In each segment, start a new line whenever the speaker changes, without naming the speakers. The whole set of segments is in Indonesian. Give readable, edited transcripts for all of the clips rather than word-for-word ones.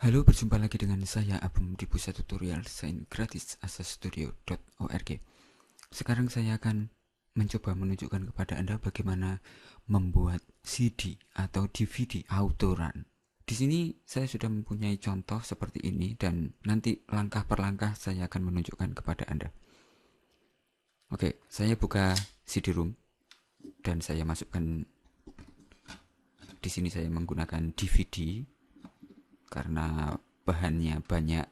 Halo, berjumpa lagi dengan saya Abum di pusat tutorial desain gratis asastudio.org. Sekarang saya akan mencoba menunjukkan kepada Anda bagaimana membuat CD atau DVD autoran. Di sini saya sudah mempunyai contoh seperti ini dan nanti langkah per langkah saya akan menunjukkan kepada Anda. Oke, saya buka CD-ROM dan saya masukkan di sini. Saya menggunakan DVD karena bahannya banyak,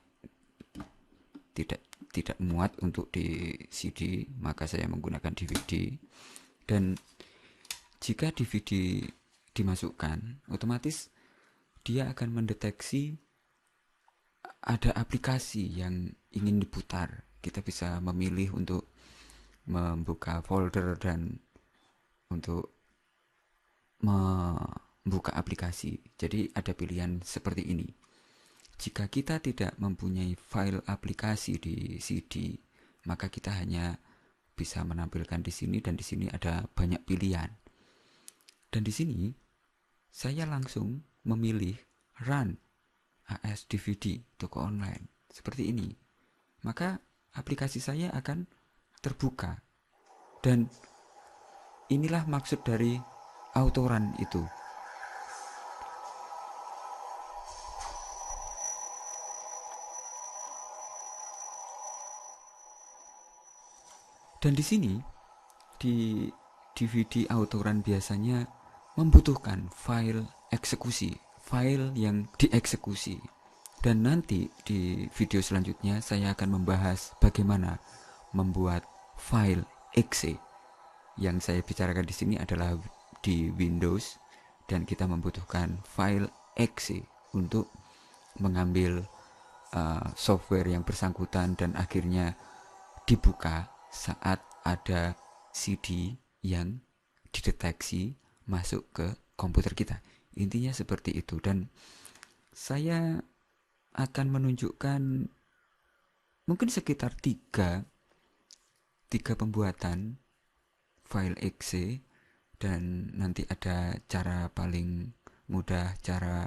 tidak tidak muat untuk di CD, maka saya menggunakan DVD. Dan jika DVD dimasukkan, otomatis dia akan mendeteksi ada aplikasi yang ingin diputar. Kita bisa memilih untuk membuka folder dan untuk membuka aplikasi. Jadi ada pilihan seperti ini. Jika kita tidak mempunyai file aplikasi di CD, maka kita hanya bisa menampilkan di sini, dan di sini ada banyak pilihan. Dan di sini saya langsung memilih Run AS DVD toko online seperti ini. Maka aplikasi saya akan terbuka. Dan inilah maksud dari autoran itu. Dan di sini di DVD autoran biasanya membutuhkan file eksekusi, file yang dieksekusi. Dan nanti di video selanjutnya saya akan membahas bagaimana membuat file exe. Yang saya bicarakan di sini adalah di Windows, dan kita membutuhkan file exe untuk mengambil software yang bersangkutan dan akhirnya dibuka saat ada CD yang dideteksi masuk ke komputer kita. Intinya seperti itu. Dan saya akan menunjukkan mungkin sekitar tiga pembuatan file exe, dan nanti ada cara paling mudah, cara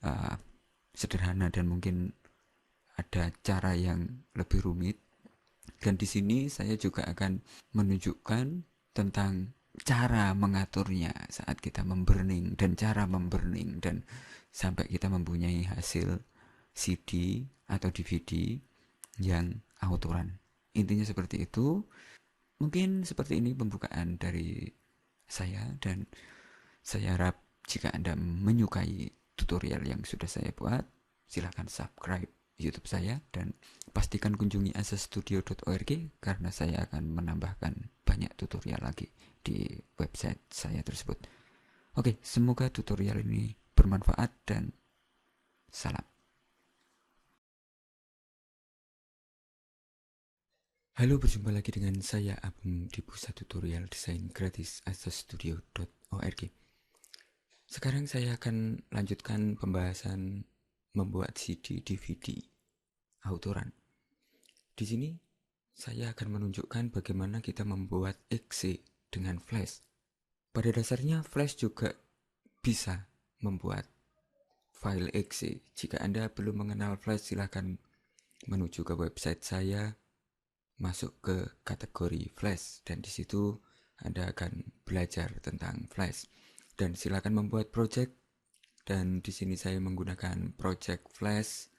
uh, sederhana, dan mungkin ada cara yang lebih rumit. Dan di sini saya juga akan menunjukkan tentang cara mengaturnya saat kita memburning dan cara memburning, dan sampai kita mempunyai hasil CD atau DVD yang autoran. Intinya seperti itu. Mungkin seperti ini pembukaan dari saya, dan saya harap jika Anda menyukai tutorial yang sudah saya buat, silahkan subscribe YouTube saya dan pastikan kunjungi asastudio.org karena saya akan menambahkan banyak tutorial lagi di website saya tersebut. Oke, semoga tutorial ini bermanfaat dan salam. Halo, berjumpa lagi dengan saya Abum di pusat tutorial desain gratis asastudio.org. Sekarang saya akan lanjutkan pembahasan membuat CD DVD autoran. Di sini saya akan menunjukkan bagaimana kita membuat exe dengan Flash. Pada dasarnya Flash juga bisa membuat file exe. Jika Anda belum mengenal Flash, silahkan menuju ke website saya, masuk ke kategori Flash, dan di situ Anda akan belajar tentang Flash. Dan silakan membuat project, dan di sini saya menggunakan project Flash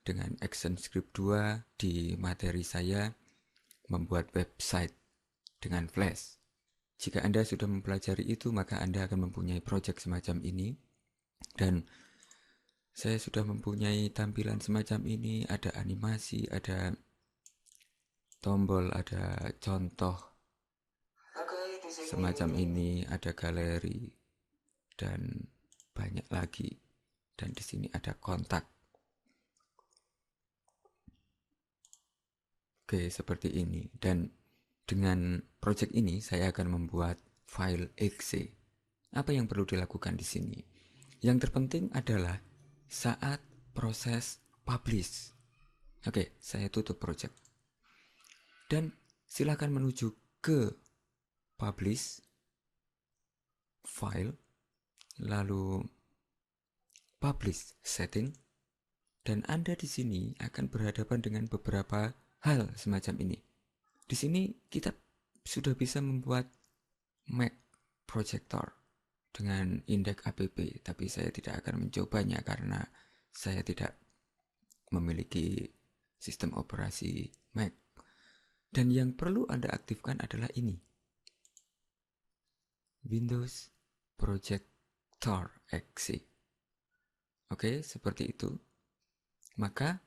dengan ActionScript 2 di materi saya membuat website dengan Flash. Jika Anda sudah mempelajari itu, maka Anda akan mempunyai project semacam ini. Dan saya sudah mempunyai tampilan semacam ini, ada animasi, ada tombol, ada contoh semacam ini, ada galeri, dan banyak lagi. Dan di sini ada kontak. Oke, seperti ini. Dan dengan project ini saya akan membuat file exe. Apa yang perlu dilakukan di sini? Yang terpenting adalah saat proses publish. Oke, saya tutup project. Dan silakan menuju ke publish file, lalu publish setting, Dan Anda di sini akan berhadapan dengan beberapa hal semacam ini. Di sini kita sudah bisa membuat Mac projector dengan indeks app, tapi saya tidak akan mencobanya karena saya tidak memiliki sistem operasi Mac. Dan yang perlu Anda aktifkan adalah ini, Windows Projector Exe. Oke, seperti itu. Maka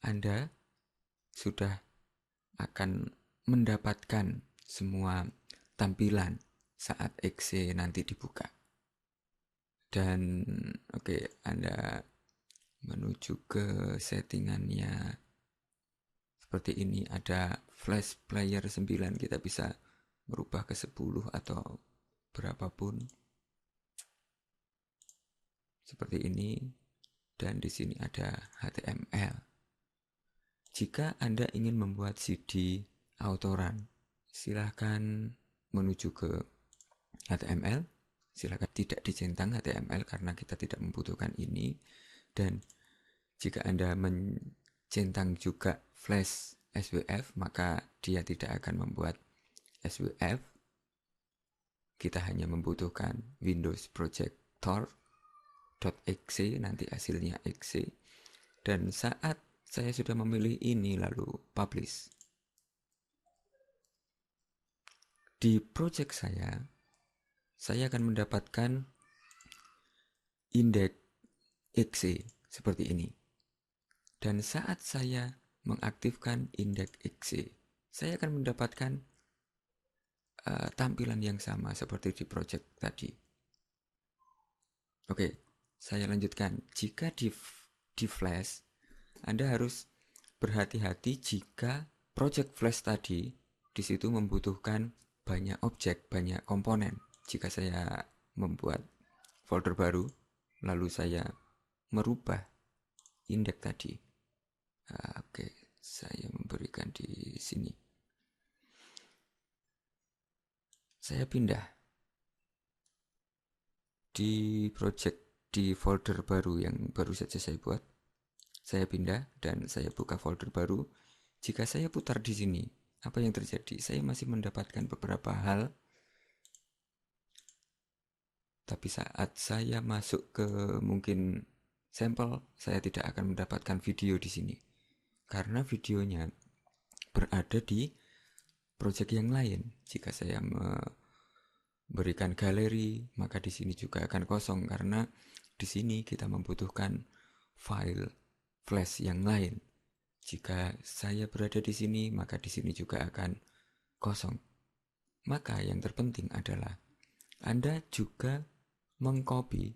Anda sudah akan mendapatkan semua tampilan saat Exe nanti dibuka. Dan oke, Anda menuju ke settingannya seperti ini. Ada flash player 9, kita bisa merubah ke 10 atau berapapun seperti ini. Dan di sini ada HTML. Jika Anda ingin membuat CD autoran, silahkan menuju ke HTML. Silahkan tidak dicentang HTML karena kita tidak membutuhkan ini. Dan jika Anda mencentang juga flash SWF, maka dia tidak akan membuat SWF. Kita hanya membutuhkan Windows Projector.exe, nanti hasilnya exe. Dan saat saya sudah memilih ini lalu publish, di project saya akan mendapatkan indeks exe seperti ini. Dan saat saya mengaktifkan indeks exe, saya akan mendapatkan tampilan yang sama seperti di project tadi. Oke, saya lanjutkan. Jika di flash, Anda harus berhati-hati jika project flash tadi di situ membutuhkan banyak objek, banyak komponen. Jika saya membuat folder baru, lalu saya merubah indeks tadi. Oke, saya memberikan di sini. Saya pindah di project, di folder baru yang baru saja saya buat. Saya pindah dan saya buka folder baru. Jika saya putar di sini, apa yang terjadi? Saya masih mendapatkan beberapa hal. Tapi saat saya masuk ke mungkin sampel, saya tidak akan mendapatkan video di sini. Karena videonya berada di project yang lain. Jika saya memberikan galeri, maka di sini juga akan kosong karena di sini kita membutuhkan file flash yang lain. Jika saya berada di sini, maka di sini juga akan kosong. Maka yang terpenting adalah Anda juga mengcopy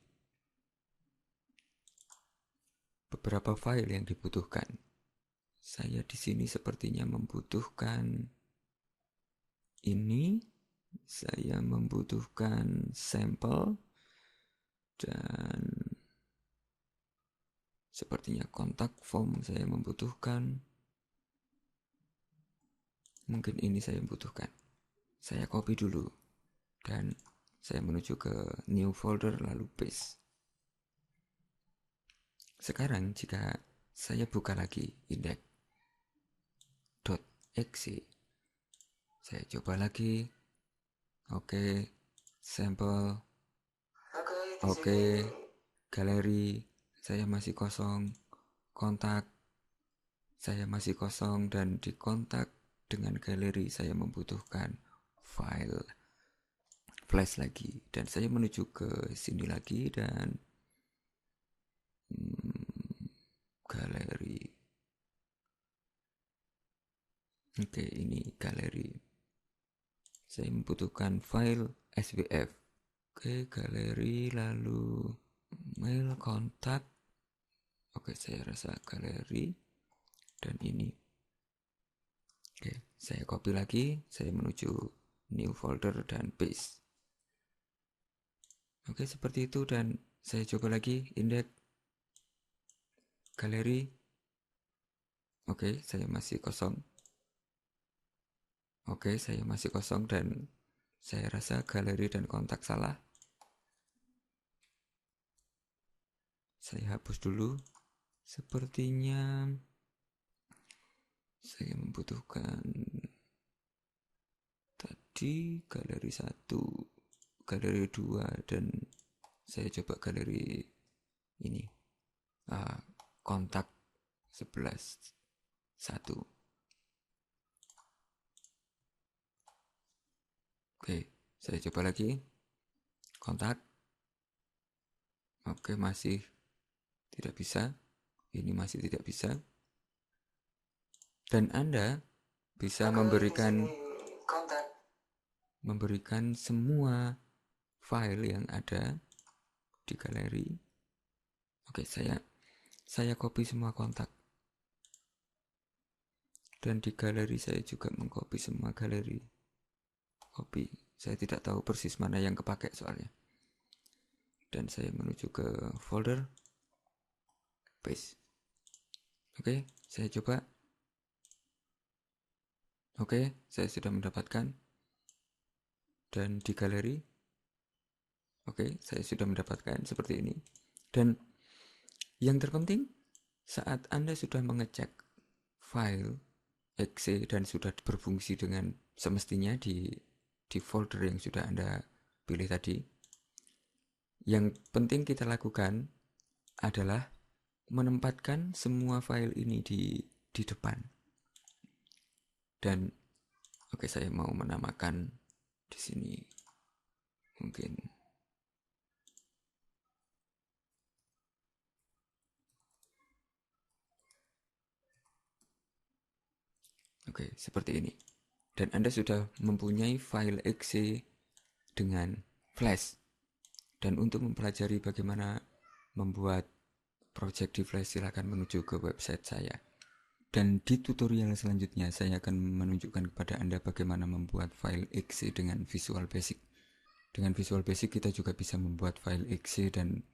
beberapa file yang dibutuhkan. Saya di sini sepertinya membutuhkan ini, saya membutuhkan sampel, dan sepertinya kontak form saya membutuhkan. Mungkin ini saya membutuhkan. Saya copy dulu dan saya menuju ke new folder lalu paste. Sekarang jika saya buka lagi index.exe, saya coba lagi. Oke, sampel. Oke, galeri saya masih kosong. Kontak saya masih kosong, dan di kontak dengan galeri saya membutuhkan file flash lagi. Dan saya menuju ke sini lagi dan galeri. Oke, ini galeri. Saya membutuhkan file SWF. Oke, galeri lalu mail kontak. Oke, saya rasa galeri dan ini. Oke, saya copy lagi, saya menuju new folder dan paste. Oke, seperti itu, dan saya coba lagi index galeri. Oke, saya masih kosong. Oke, saya masih kosong dan saya rasa galeri dan kontak salah. Saya hapus dulu. Sepertinya saya membutuhkan tadi galeri 1, galeri 2, dan saya coba galeri ini, kontak 11 1. Oke, saya coba lagi kontak. Oke, masih tidak bisa. Ini masih tidak bisa. Dan Anda bisa memberikan semua file yang ada di galeri. Oke, saya copy semua kontak. Dan di galeri saya juga mengcopy semua galeri. Copy. Saya tidak tahu persis mana yang kepakai soalnya. Dan saya menuju ke folder. Paste. Oke, saya coba. Oke, saya sudah mendapatkan. Dan di galeri, oke, saya sudah mendapatkan seperti ini. Dan yang terpenting, saat Anda sudah mengecek file exe dan sudah berfungsi dengan semestinya di folder yang sudah Anda pilih tadi, yang penting kita lakukan adalah menempatkan semua file ini di depan. Dan oke, saya mau menamakan di sini mungkin oke, seperti ini. Dan Anda sudah mempunyai file exe dengan Flash. Dan untuk mempelajari bagaimana membuat project di Flash, silakan menuju ke website saya. Dan di tutorial selanjutnya saya akan menunjukkan kepada Anda bagaimana membuat file exe dengan Visual Basic. Dengan Visual Basic kita juga bisa membuat file exe dan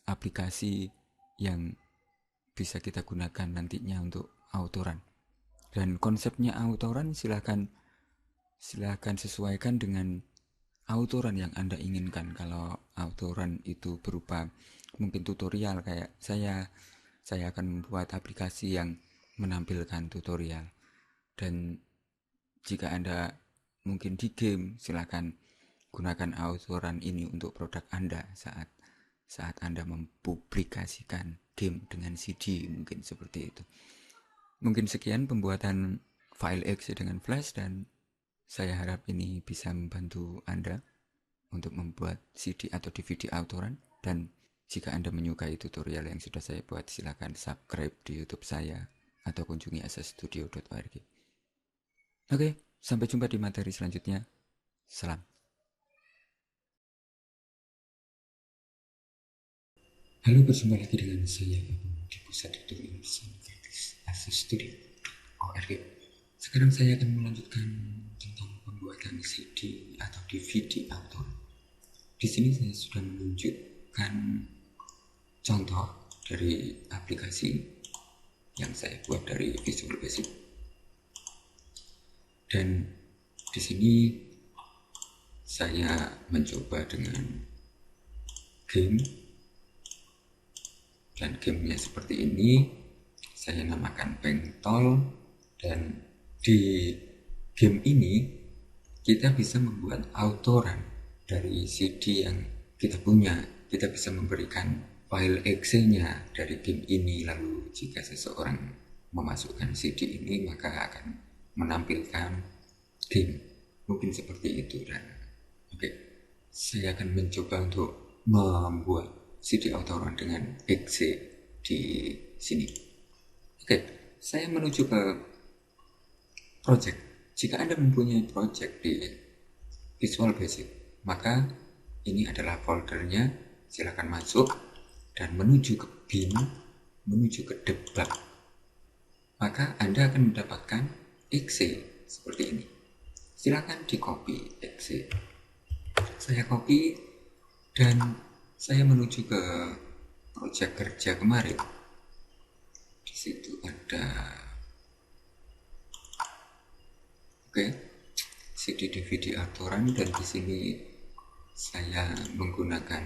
aplikasi yang bisa kita gunakan nantinya untuk autoran. Dan konsepnya autoran silahkan sesuaikan dengan autoran yang Anda inginkan. Kalau autoran itu berupa mungkin tutorial kayak saya akan membuat aplikasi yang menampilkan tutorial. Dan jika Anda mungkin di game, silakan gunakan autoran ini untuk produk Anda saat Anda mempublikasikan game dengan CD, mungkin seperti itu. Mungkin sekian pembuatan file exe dengan Flash, dan saya harap ini bisa membantu Anda untuk membuat CD atau DVD autoran. Dan jika Anda menyukai tutorial yang sudah saya buat, silakan subscribe di YouTube saya atau kunjungi accessstudio.org. Oke, sampai jumpa di materi selanjutnya. Salam. Halo, berjumpa lagi dengan saya di pusat tutorial desain gratis accessstudio.org. Sekarang saya akan melanjutkan tentang pembuatan CD atau DVD autor. Di sini saya sudah menunjukkan contoh dari aplikasi yang saya buat dari Visual Basic. Dan di sini saya mencoba dengan game, dan gamenya seperti ini. Saya namakan Pengtol. Dan di game ini kita bisa membuat autoran dari CD yang kita punya. Kita bisa memberikan file exe-nya dari game ini. Lalu jika seseorang memasukkan CD ini, maka akan menampilkan game. Mungkin seperti itu. Dan oke, saya akan mencoba untuk membuat CD autoran dengan exe di sini. Oke, saya menuju ke project. Jika Anda mempunyai project di Visual Basic, maka ini adalah foldernya. Silakan masuk dan menuju ke bin, menuju ke debug. Maka Anda akan mendapatkan exe seperti ini. Silakan di copy exe. Saya copy dan saya menuju ke project kerja kemarin. Di situ ada CD DVD autoran, dan di sini saya menggunakan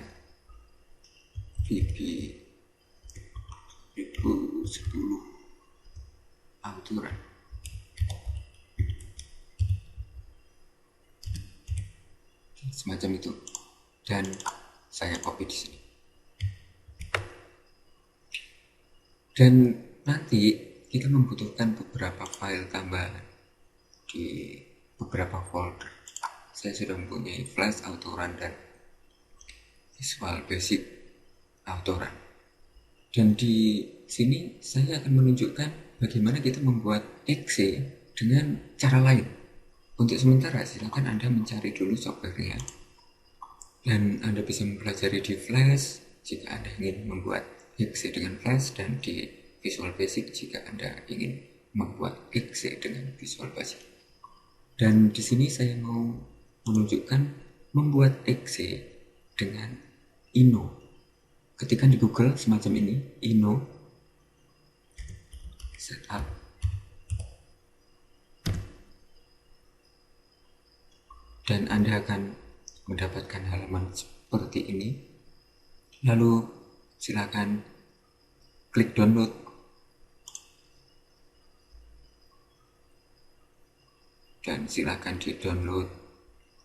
VB 2019 10 aturan. Semacam itu. Dan saya copy di sini. Dan nanti kita membutuhkan beberapa file tambahan di beberapa folder. Saya sudah mempunyai Flash Autorun dan Visual Basic Autorun. Dan di sini saya akan menunjukkan bagaimana kita membuat exe dengan cara lain. Untuk sementara silakan Anda mencari dulu softwarenya. Dan Anda bisa mempelajari di Flash jika Anda ingin membuat exe dengan Flash, dan di Visual Basic jika Anda ingin membuat exe dengan Visual Basic. Dan di sini saya mau menunjukkan membuat exe dengan Ino. Ketikkan di Google semacam ini, Ino setup. Dan Anda akan mendapatkan halaman seperti ini. Lalu silakan klik download. Dan silakan di-download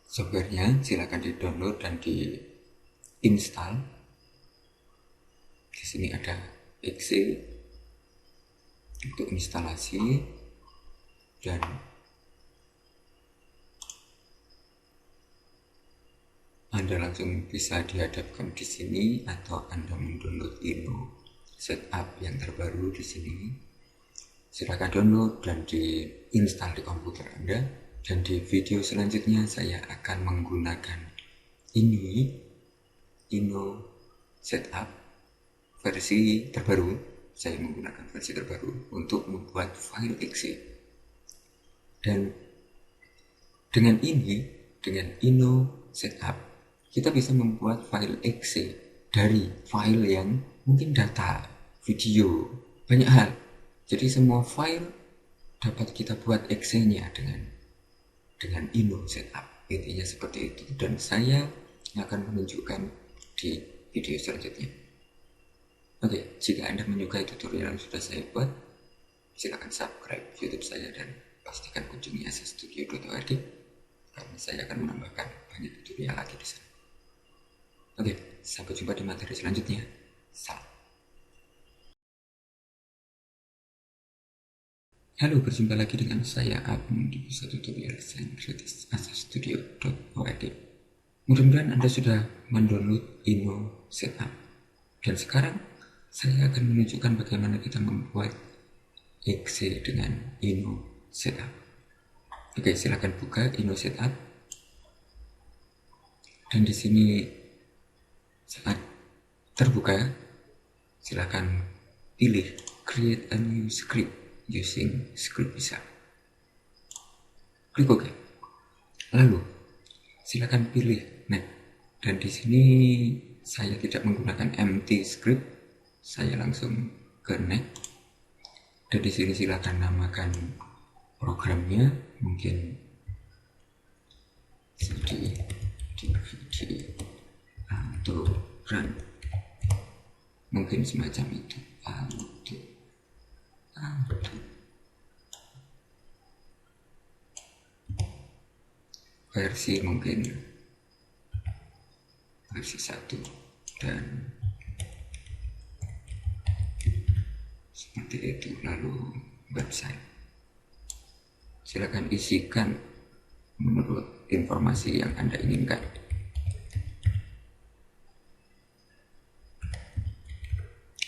softwarenya, silakan di-download dan di-install. Di sini ada exe untuk instalasi, dan Anda langsung bisa dihadapkan di sini, atau Anda mendownload Ino setup yang terbaru di sini. Silakan download dan diinstal di komputer Anda. Dan di video selanjutnya saya akan menggunakan ini, Ino setup versi terbaru. Saya menggunakan versi terbaru untuk membuat file exe. Dan dengan ini, dengan Ino setup, kita bisa membuat file exe dari file yang mungkin data, video, banyak hal. Jadi semua file dapat kita buat exe-nya dengan Ino setup. Intinya seperti itu, dan saya akan menunjukkan di video selanjutnya. Oke, jika Anda menyukai tutorial yang sudah saya buat, silakan subscribe YouTube saya dan pastikan kunjungi asastudio.org, karena saya akan menambahkan banyak tutorial lagi di sana. Oke, sampai jumpa di materi selanjutnya. Salam. Halo, berjumpa lagi dengan saya Agung di pusat tutorial desain gratis asastudio.org. Mudah-mudahan Anda sudah mendownload Ino setup. Dan sekarang saya akan menunjukkan bagaimana kita membuat exe dengan Ino setup. Oke, silakan buka Ino setup. Dan di sini saat terbuka, silakan pilih create a new script using script bisa. Klik OK. Lalu silakan pilih next. Dan di sini saya tidak menggunakan empty script, saya langsung ke next. Dan di sini silakan namakan programnya, mungkin CD DVD atau run, mungkin semacam itu. Versi mungkin versi 1, dan seperti itu. Lalu website, silakan isikan menurut informasi yang Anda inginkan.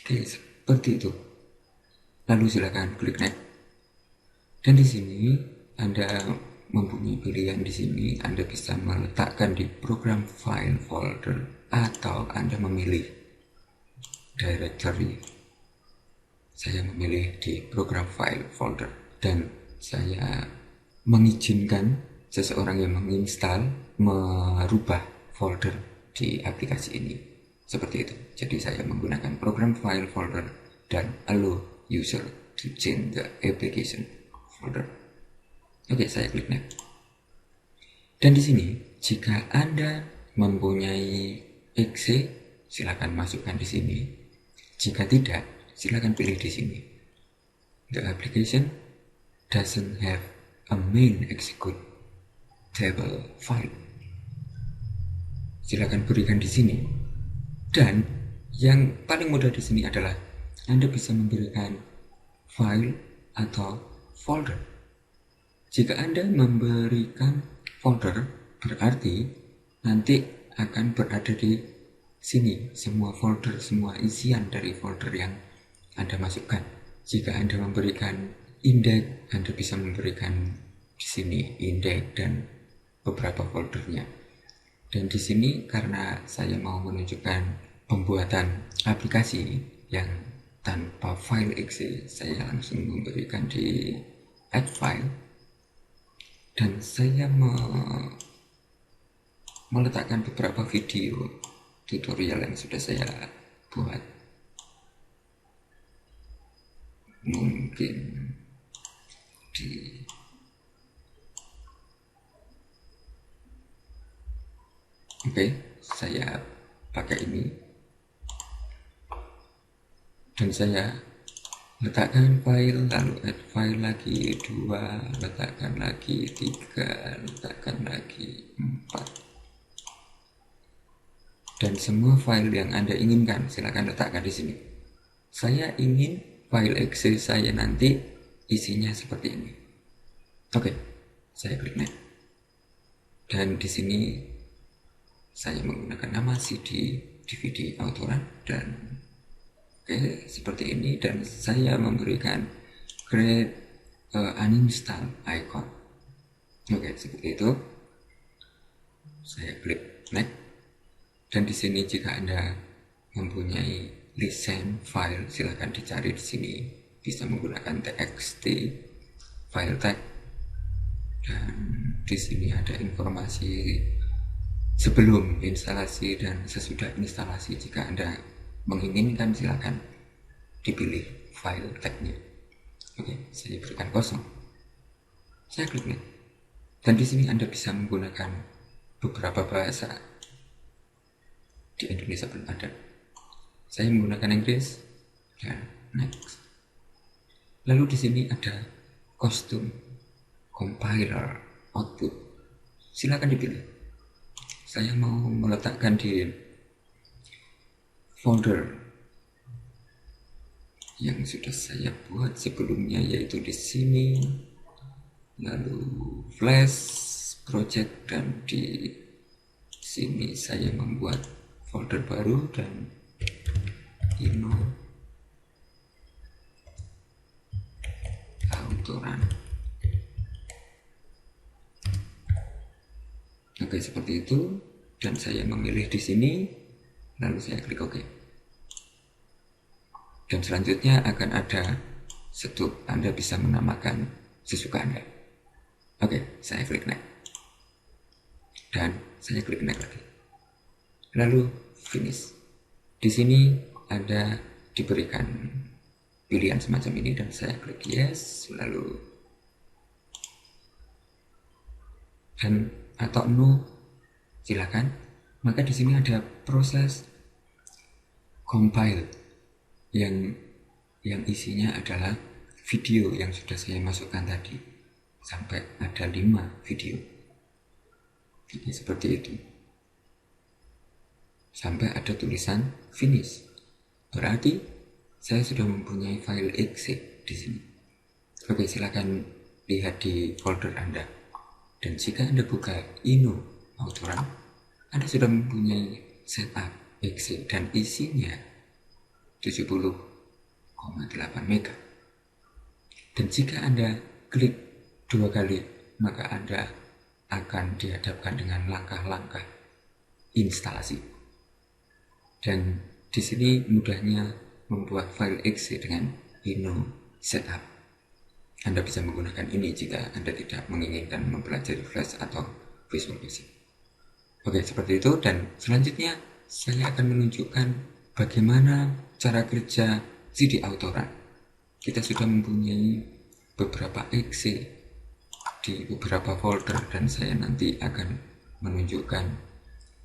Oke, seperti itu. Lalu silakan klik next. Dan di sini Anda mempunyai pilihan. Di sini Anda bisa meletakkan di program file folder, atau Anda memilih directory. Saya memilih di program file folder, dan saya mengizinkan seseorang yang menginstal merubah folder di aplikasi ini. Seperti itu. Jadi saya menggunakan program file folder dan allow user to change the application folder. Oke, saya klik next. Dan di sini jika Anda mempunyai exe, silakan masukkan di sini. Jika tidak, silakan pilih di sini. The application doesn't have a main executable file. Silakan berikan di sini. Dan yang paling mudah di sini adalah Anda bisa memberikan file atau folder. Jika Anda memberikan folder, berarti nanti akan berada di sini semua folder, semua isian dari folder yang Anda masukkan. Jika Anda memberikan index, Anda bisa memberikan di sini index dan beberapa foldernya. Dan di sini karena saya mau menunjukkan pembuatan aplikasi yang tanpa file exe, saya langsung memberikan di add file dan saya meletakkan beberapa video tutorial yang sudah saya buat. Mungkin di saya pakai ini dan saya letakkan file, lalu add file lagi 2, letakkan lagi 3, letakkan lagi 4, dan semua file yang Anda inginkan silakan letakkan di sini. Saya ingin file exe saya nanti isinya seperti ini. Oke, saya klik next. Dan di sini saya menggunakan nama CD DVD autoran dan seperti ini, dan saya memberikan create uninstall icon. Seperti itu. Saya klik next. Dan di sini jika Anda mempunyai listen file, silahkan dicari di sini. Bisa menggunakan txt file tag. Dan di sini ada informasi sebelum instalasi dan sesudah instalasi. Jika Anda menginginkan, silakan dipilih file tagnya. Saya berikan kosong. Saya klik next. Dan di sini Anda bisa menggunakan beberapa bahasa. Di Indonesia belum ada. Saya menggunakan Inggris dan next. Lalu di sini ada custom compiler output. Silakan dipilih. Saya mau meletakkan di folder yang sudah saya buat sebelumnya, yaitu di sini, lalu flash project, dan di sini saya membuat folder baru dan ino autoran. Seperti itu, dan saya memilih di sini, lalu saya klik OK. Dan selanjutnya akan ada setup. Anda bisa menamakan sesuka Anda. Saya klik next. Dan saya klik next lagi. Lalu finish. Di sini Anda diberikan pilihan semacam ini dan saya klik yes, lalu dan atau no, silakan. Maka di sini ada proses compile yang isinya adalah video yang sudah saya masukkan tadi, sampai ada 5 video. Jadi seperti itu. Sampai ada tulisan finish. Berarti saya sudah mempunyai file exe di sini. Silakan lihat di folder Anda. Dan jika Anda buka ino autoran, Anda sudah mempunyai setup exe dan isinya 70,8 MB. Dan jika Anda klik 2 kali, maka Anda akan dihadapkan dengan langkah-langkah instalasi. Dan di sini mudahnya membuat file exe dengan ino setup. Anda bisa menggunakan ini jika Anda tidak menginginkan mempelajari Flash atau Visual Basic. Seperti itu. Dan selanjutnya saya akan menunjukkan bagaimana cara kerja CD autoran. Kita sudah mempunyai beberapa exe di beberapa folder, dan saya nanti akan menunjukkan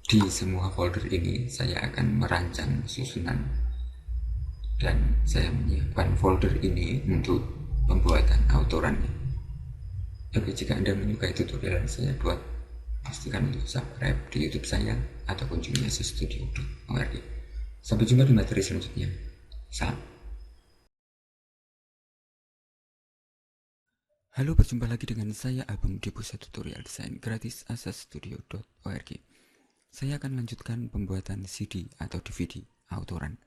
di semua folder ini saya akan merancang susunan dan saya menyiapkan folder ini untuk pembuatan autorannya. Oke, jika Anda menyukai tutorial saya buat, pastikan untuk subscribe di YouTube saya atau kunjungi accessstudio.org. Sampai jumpa di materi selanjutnya. Salam. Halo, berjumpa lagi dengan saya Agung di pusat tutorial desain gratis accessstudio.org. Saya akan lanjutkan pembuatan CD atau DVD autoran.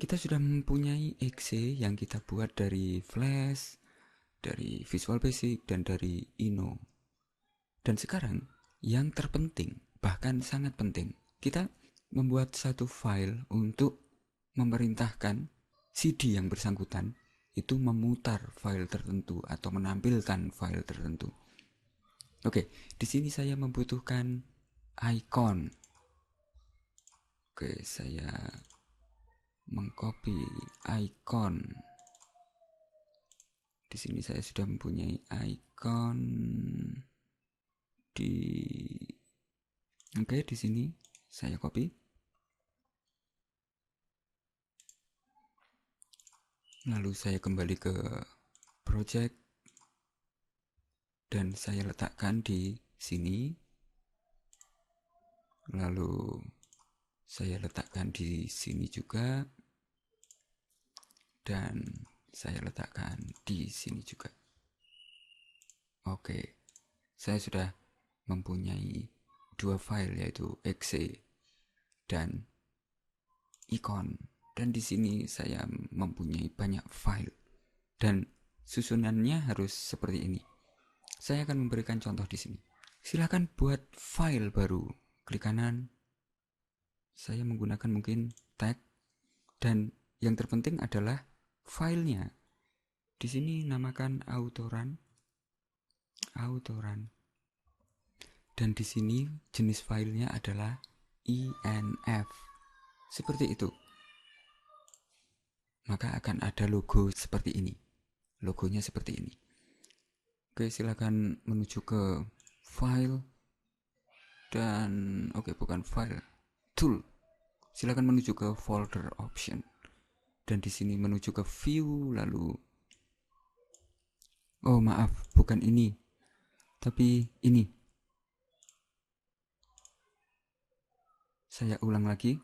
Kita sudah mempunyai exe yang kita buat dari Flash, dari Visual Basic, dan dari Ino. Dan sekarang yang terpenting, bahkan sangat penting, kita membuat satu file untuk memerintahkan CD yang bersangkutan itu memutar file tertentu atau menampilkan file tertentu. Oke, di sini saya membutuhkan icon. Oke, saya mengcopy icon. Di sini saya sudah mempunyai icon di sini saya copy. Lalu saya kembali ke project dan saya letakkan di sini. Lalu saya letakkan di sini juga, dan saya letakkan di sini juga. Oke, saya sudah mempunyai dua file, yaitu exe dan icon. Dan di sini saya mempunyai banyak file dan susunannya harus seperti ini. Saya akan memberikan contoh di sini. Silakan buat file baru. Klik kanan. Saya menggunakan mungkin tag, dan yang terpenting adalah filenya. Di sini namakan autoran. Dan di sini jenis filenya adalah INF. Seperti itu. Maka akan ada logo seperti ini. Logonya seperti ini. Oke, silakan menuju ke file dan bukan file, tool. Silakan menuju ke folder option. Dan di sini menuju ke view, lalu bukan ini, tapi ini. Saya ulang lagi,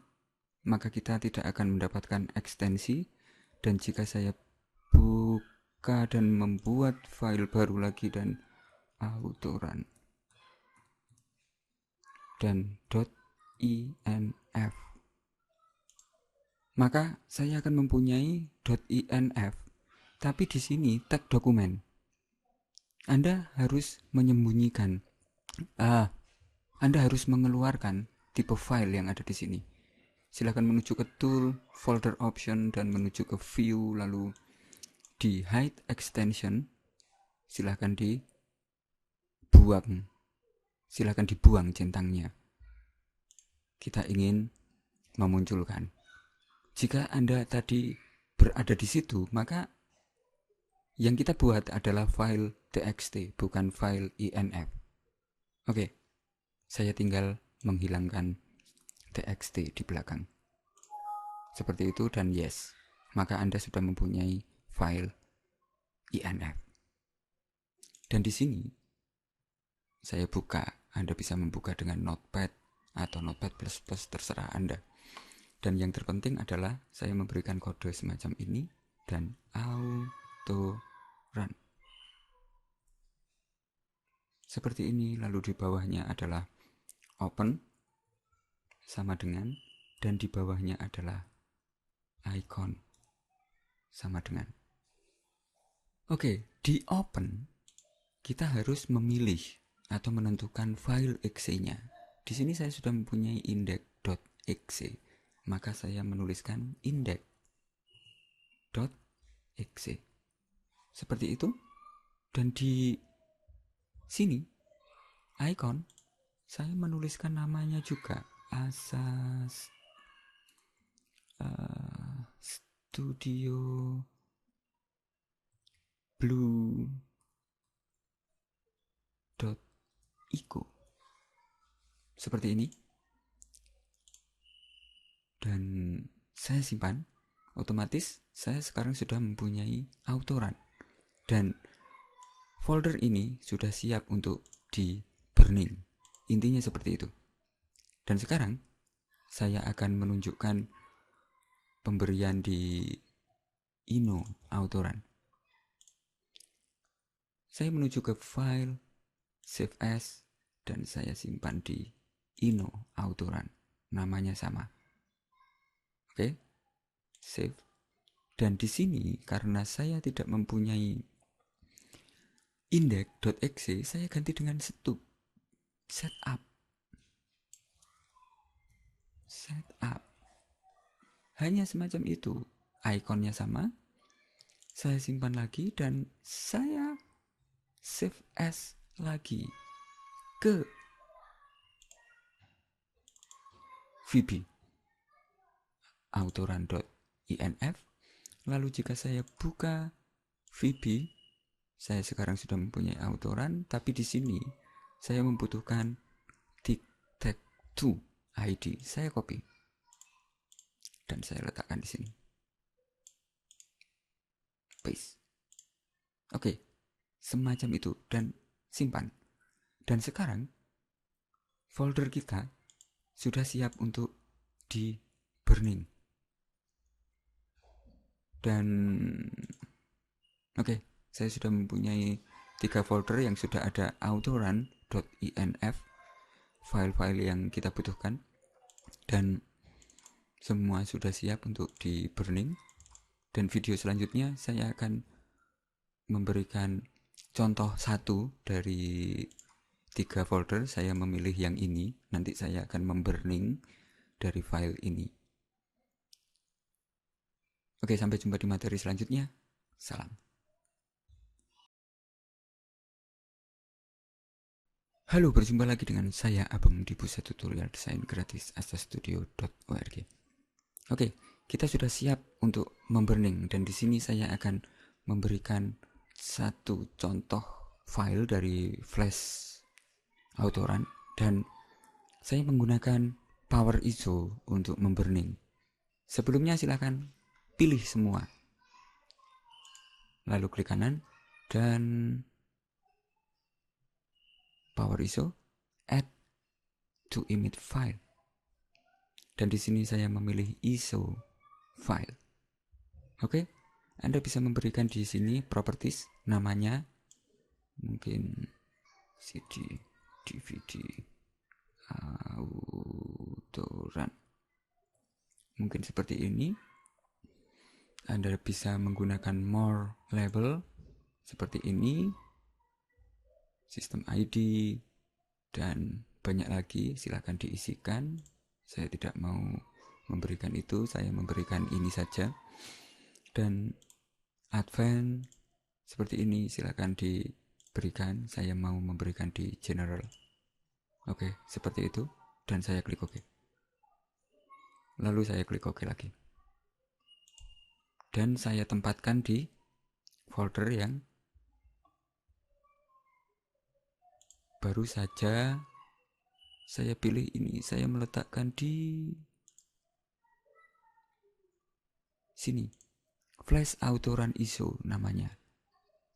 maka kita tidak akan mendapatkan ekstensi. Dan jika saya buka dan membuat file baru lagi dan autoran dan .inf, maka saya akan mempunyai .inf, tapi di sini tag dokumen. Anda harus menyembunyikan, Anda harus mengeluarkan tipe file yang ada di sini. Silakan menuju ke tool, folder option, dan menuju ke view, lalu di hide extension, silakan dibuang centangnya. Kita ingin memunculkan. Jika Anda tadi berada di situ, maka yang kita buat adalah file txt, bukan file inf. Oke, saya tinggal menghilangkan txt di belakang. Seperti itu, dan yes, maka Anda sudah mempunyai file inf. Dan di sini saya buka. Anda bisa membuka dengan Notepad atau Notepad++, terserah Anda. Dan yang terpenting adalah saya memberikan kode semacam ini dan auto run. Seperti ini, lalu di bawahnya adalah open sama dengan, dan di bawahnya adalah icon sama dengan. Oke, di open kita harus memilih atau menentukan file exe-nya. Di sini saya sudah mempunyai index.exe. Maka saya menuliskan index.exe. Seperti itu. Dan di sini icon saya menuliskan namanya juga, Asas Studio Blue.ico. Seperti ini. Dan saya simpan otomatis saya sekarang sudah mempunyai autoran dan folder ini sudah siap untuk di burning. Intinya seperti itu. Dan sekarang saya akan menunjukkan pemberian di ino autoran. Saya menuju ke file, save as, dan saya simpan di ino autoran. Namanya sama. Oke, save. Dan di sini karena saya tidak mempunyai index.exe, saya ganti dengan setup. Hanya semacam itu. Ikonnya sama. Saya simpan lagi dan saya save as lagi ke VB autoran.inf. Lalu jika saya buka VB, saya sekarang sudah mempunyai autoran, tapi di sini saya membutuhkan tic-tac-toe ID. Saya copy dan saya letakkan di sini. Paste. Oke, semacam itu dan simpan. Dan sekarang folder kita sudah siap untuk di burning. Dan oke, saya sudah mempunyai 3 folder yang sudah ada autoran.inf, file-file yang kita butuhkan, dan semua sudah siap untuk di burning. Dan video selanjutnya saya akan memberikan contoh satu dari 3 folder. Saya memilih yang ini, nanti saya akan memburning dari file ini. Oke, sampai jumpa di materi selanjutnya. Salam. Halo, berjumpa lagi dengan saya Abang di pusat tutorial desain gratis astastudio.org. Oke, kita sudah siap untuk memburning dan di sini saya akan memberikan satu contoh file dari flash autoran dan saya menggunakan Power ISO untuk memburning. Sebelumnya silakan pilih semua. Lalu klik kanan dan Power ISO, add to image file. Dan di sini saya memilih ISO file. Oke, Anda bisa memberikan di sini properties, namanya mungkin CD, DVD, autoran. Mungkin seperti ini. Anda bisa menggunakan more label seperti ini, sistem ID, dan banyak lagi, silakan diisikan. Saya tidak mau memberikan itu, saya memberikan ini saja. Dan advance seperti ini silakan diberikan, saya mau memberikan di general. Oke, seperti itu, dan saya klik OK. Lalu saya klik OK lagi. Dan saya tempatkan di folder yang baru saja saya pilih ini. Saya meletakkan di sini. Flash autoran ISO namanya.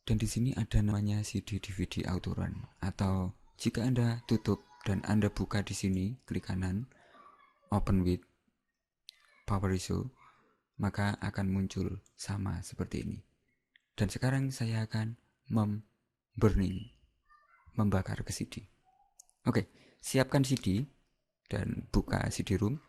Dan di sini ada namanya CD DVD autoran. Atau jika Anda tutup dan Anda buka di sini, klik kanan, open with Power ISO, maka akan muncul sama seperti ini. Dan sekarang saya akan memburning, membakar ke CD. Oke, siapkan CD dan buka CD-ROM.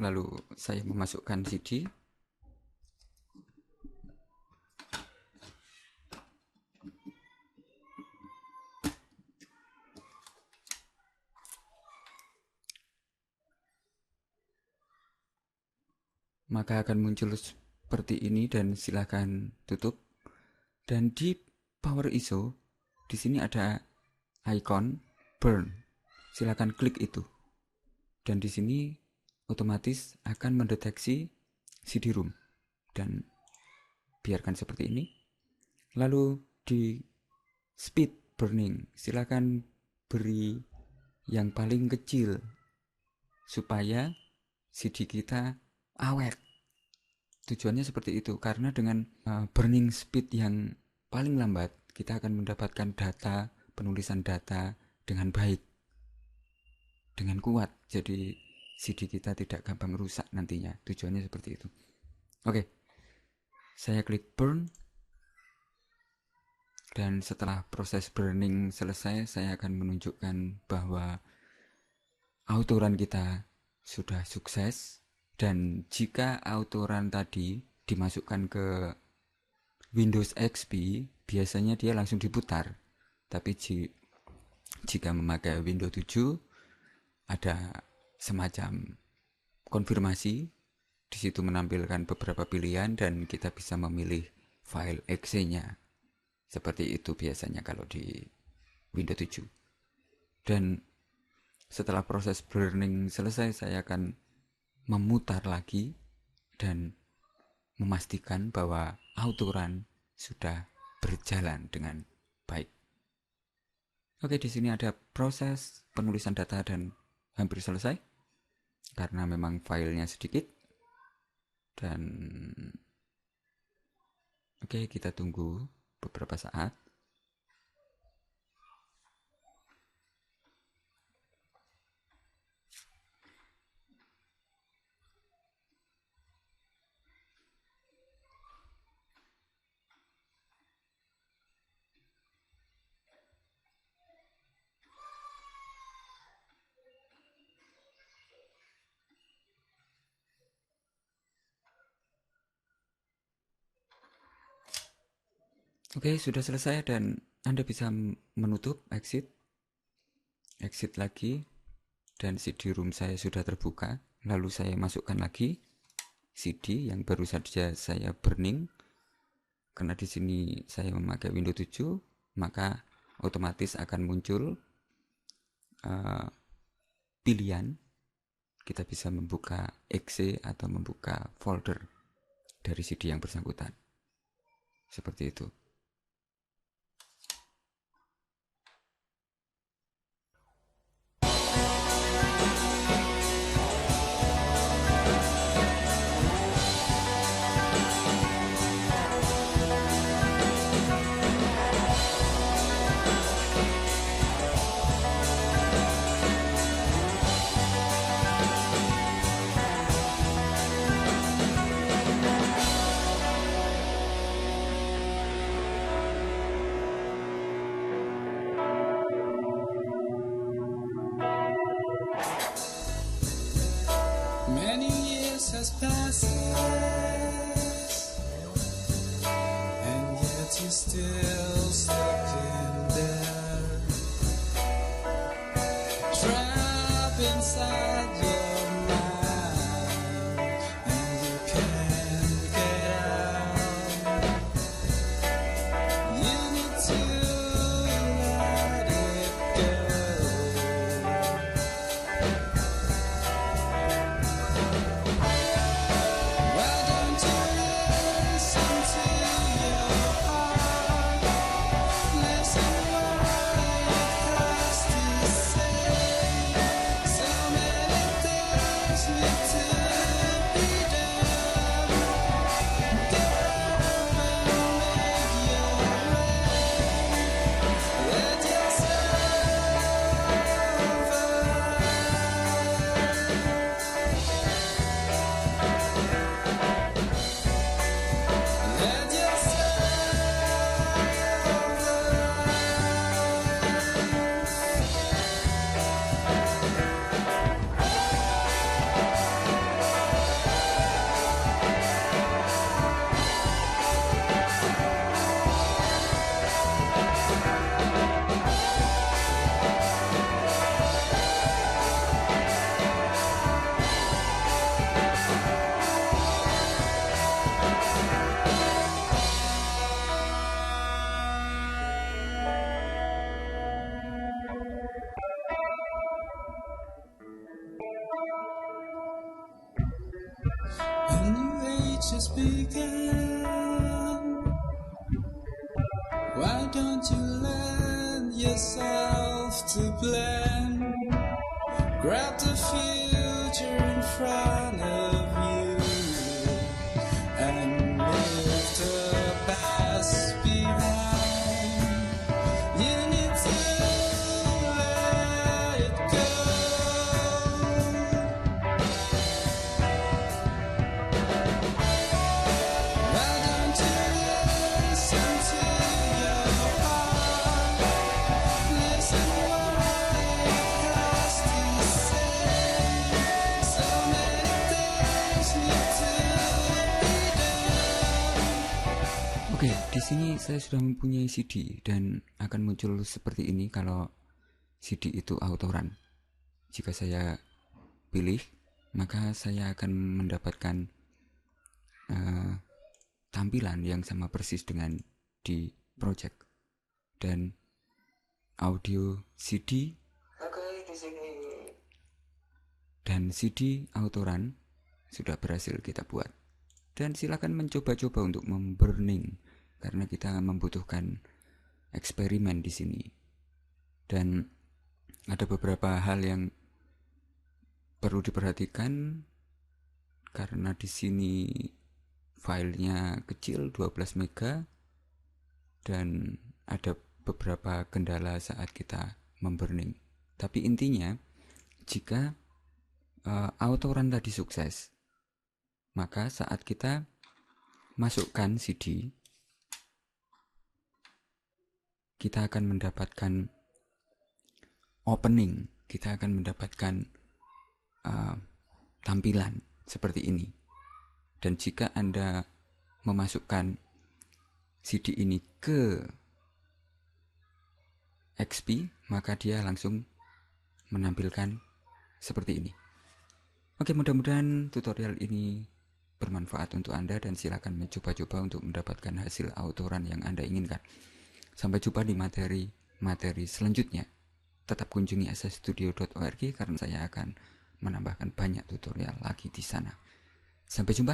Lalu saya memasukkan CD. Maka akan muncul seperti ini dan silakan tutup. Dan di Power ISO di sini ada icon burn. Silakan klik itu. Dan di sini otomatis akan mendeteksi CD-ROM dan biarkan seperti ini. Lalu di speed burning, silakan beri yang paling kecil supaya CD kita awet. Tujuannya seperti itu, karena dengan burning speed yang paling lambat, kita akan mendapatkan data, penulisan data dengan baik, dengan kuat. Jadi CD kita tidak gampang rusak nantinya. Tujuannya seperti itu. Oke, saya klik burn. Dan setelah proses burning selesai, saya akan menunjukkan bahwa autorun kita sudah sukses. Dan jika autorun tadi dimasukkan ke Windows XP, biasanya dia langsung diputar. Tapi jika memakai Windows 7, ada semacam konfirmasi. Di situ menampilkan beberapa pilihan dan kita bisa memilih file exe-nya. Seperti itu biasanya kalau di Windows 7. Dan setelah proses burning selesai, saya akan memutar lagi dan memastikan bahwa autorun sudah berjalan dengan baik. Oke, di sini ada proses penulisan data dan hampir selesai karena memang filenya sedikit. Dan oke, kita tunggu beberapa saat. Oke, sudah selesai dan Anda bisa menutup exit lagi, dan CD-ROM saya sudah terbuka. Lalu saya masukkan lagi CD yang baru saja saya burning. Karena di sini saya memakai Windows 7, maka otomatis akan muncul pilihan. Kita bisa membuka exe atau membuka folder dari CD yang bersangkutan. Seperti itu.
Many years has passed, and yet you're still stuck in there, trapped inside your mind, and you can't get out. You need to let it go. Why don't you listen to your heart? Listen what it has to say. So many things need to be done. Get up and make your way. Let yourself Let yourself A new age has begun. Why don't you lend yourself to blend? Grab the future in front of you and leave the past behind. You need to let it go. Why don't you listen to your heart? Listen what it has to say. So many things need to be done.
Oke, di sini saya sudah mempunyai CD dan akan muncul seperti ini kalau CD itu autoran. Jika saya pilih, maka saya akan mendapatkan tampilan yang sama persis dengan di project dan audio CD dan CD autoran sudah berhasil kita buat. Dan silakan mencoba-coba untuk memburning karena kita membutuhkan eksperimen di sini. Dan ada beberapa hal yang perlu diperhatikan karena di sini filenya kecil 12 mega dan ada beberapa kendala saat kita memburning. Tapi intinya jika autoran tadi sukses, maka saat kita masukkan CD, kita akan mendapatkan opening, kita akan mendapatkan tampilan seperti ini. Dan jika Anda memasukkan CD ini ke XP, maka dia langsung menampilkan seperti ini. Oke, mudah-mudahan tutorial ini bermanfaat untuk Anda dan silakan mencoba-coba untuk mendapatkan hasil autoran yang Anda inginkan. Sampai jumpa di materi selanjutnya. Tetap kunjungi accessstudio.org karena saya akan menambahkan banyak tutorial lagi di sana. Sampai jumpa.